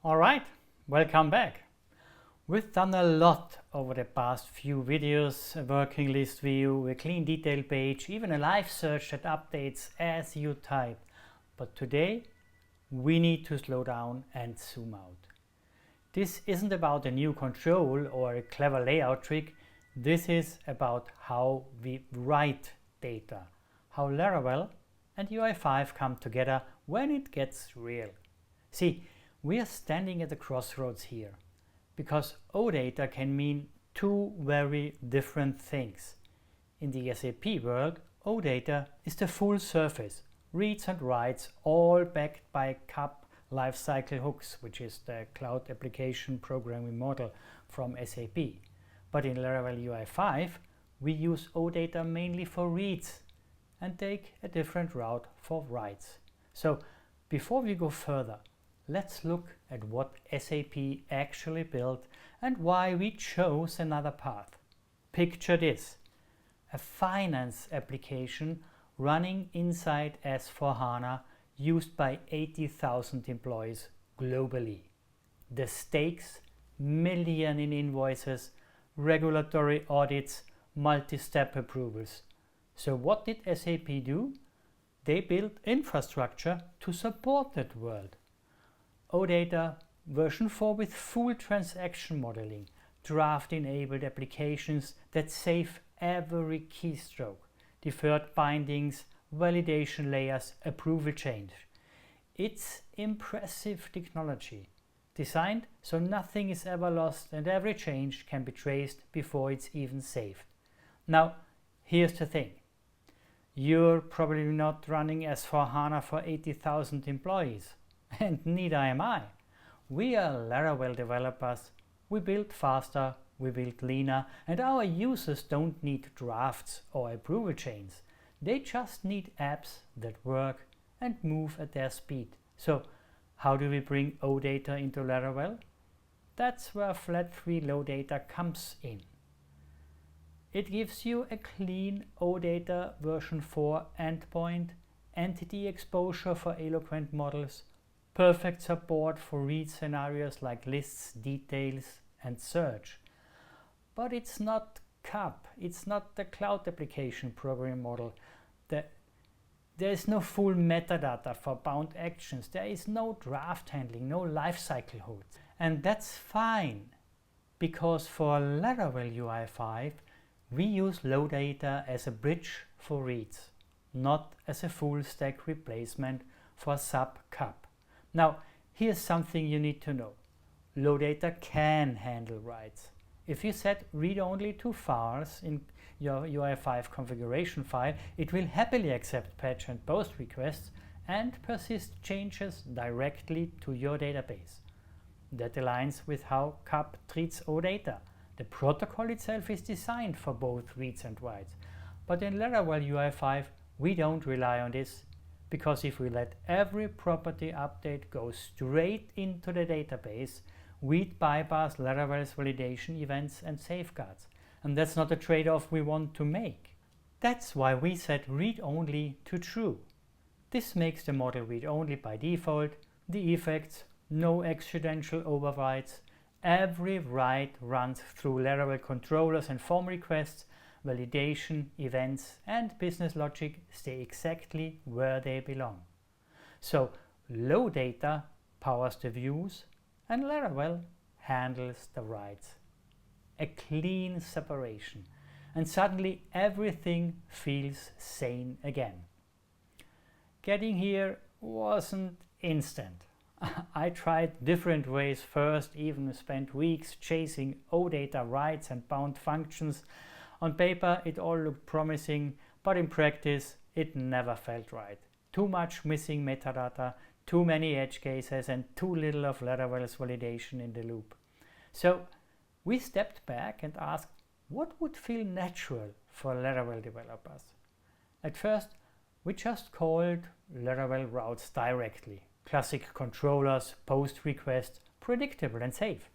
Alright, welcome back. We've done a lot over the past few videos, a working list view, a clean detail page, even a live search that updates as you type. But today we need to slow down and zoom out. This isn't about a new control or a clever layout trick. This is about how we write data, how Laravel and UI5 come together when it gets real. See, we are standing at a crossroads here, because OData can mean two very different things. In the SAP world, OData is the full surface, reads and writes, all backed by CAP lifecycle hooks, which is the cloud application programming model from SAP. But in Laravel UI5, we use OData mainly for reads and take a different route for writes. So before we go further, let's look at what SAP actually built and why we chose another path. Picture this: a finance application running inside S/4HANA used by 80,000 employees globally. The stakes: million in invoices, regulatory audits, multi-step approvals. So what did SAP do? They built infrastructure to support that world. OData version 4 with full transaction modeling, draft-enabled applications that save every keystroke, deferred bindings, validation layers, approval change. It's impressive technology, designed so nothing is ever lost and every change can be traced before it's even saved. Now, here's the thing. You're probably not running S/4HANA for 80,000 employees, and neither am I. We are Laravel developers. We build faster, we build leaner, and our users don't need drafts or approval chains. They just need apps that work and move at their speed. So how do we bring OData into Laravel? That's where Flat3 Low Data comes in. It gives you a clean OData version 4 endpoint, entity exposure for eloquent models, perfect support for read scenarios like lists, details, and search. But it's not CAP, it's not the cloud application programming model. There is no full metadata for bound actions, there is no draft handling, no lifecycle hooks. And that's fine, because for Laravel UI5, we use low data as a bridge for reads, not as a full stack replacement for SAP CAP. Now, here's something you need to know. Low data can handle writes. If you set read-only to files in your UI5 configuration file, it will happily accept patch and post requests and persist changes directly to your database. That aligns with how CAP treats OData. The protocol itself is designed for both reads and writes. But in Laravel UI5, we don't rely on this, because if we let every property update go straight into the database, we'd bypass Laravel's validation events and safeguards. And that's not a trade-off we want to make. That's why we set read-only to true. This makes the model read-only by default, the effects, no accidental overrides. Every write runs through Laravel controllers and form requests. Validation, events, and business logic stay exactly where they belong. So low data powers the views and Laravel handles the writes. A clean separation, and suddenly everything feels sane again. Getting here wasn't instant. I tried different ways first, even spent weeks chasing OData writes and bound functions. On paper it all looked promising, but in practice it never felt right. Too much missing metadata, too many edge cases, and too little of Laravel's validation in the loop. So we stepped back and asked what would feel natural for Laravel developers. At first we just called Laravel routes directly. Classic controllers, post requests, predictable and safe.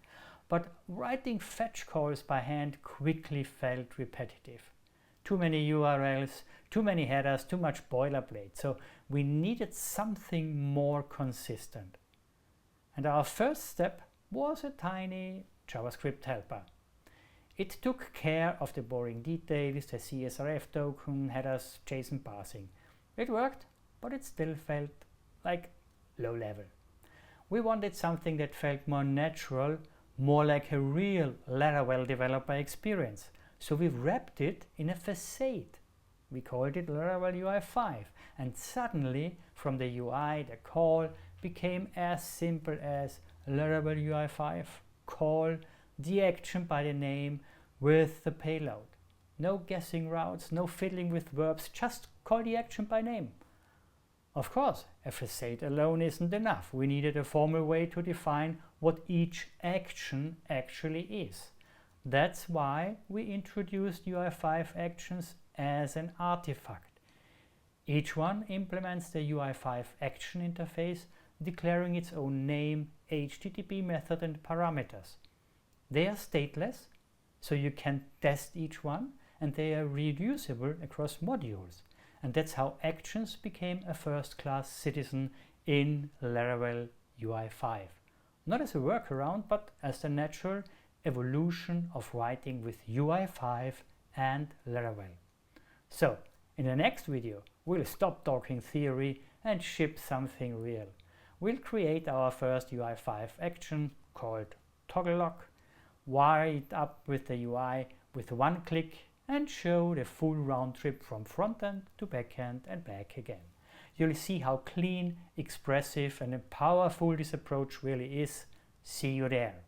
But writing fetch calls by hand quickly felt repetitive. Too many URLs, too many headers, too much boilerplate. So we needed something more consistent. And our first step was a tiny JavaScript helper. It took care of the boring details, the CSRF token, headers, JSON parsing. It worked, but it still felt like low level. We wanted something that felt more natural, more like a real Laravel developer experience. So we wrapped it in a facade. We called it LaravelUi5, and suddenly from the UI the call became as simple as LaravelUi5 call the action by the name with the payload. No guessing routes, no fiddling with verbs, just call the action by name. Of course, a facade alone isn't enough. We needed a formal way to define what each action actually is. That's why we introduced UI5 actions as an artifact. Each one implements the UI5 action interface, declaring its own name, HTTP method and parameters. They are stateless, so you can test each one, and they are reusable across modules. And that's how actions became a first-class citizen in Laravel UI5. Not as a workaround, but as the natural evolution of writing with UI5 and Laravel. So, in the next video, we'll stop talking theory and ship something real. We'll create our first UI5 action called toggleLock, wire it up with the UI with one click, and show the full round trip from frontend to backend and back again. You'll see how clean, expressive and powerful this approach really is. See you there.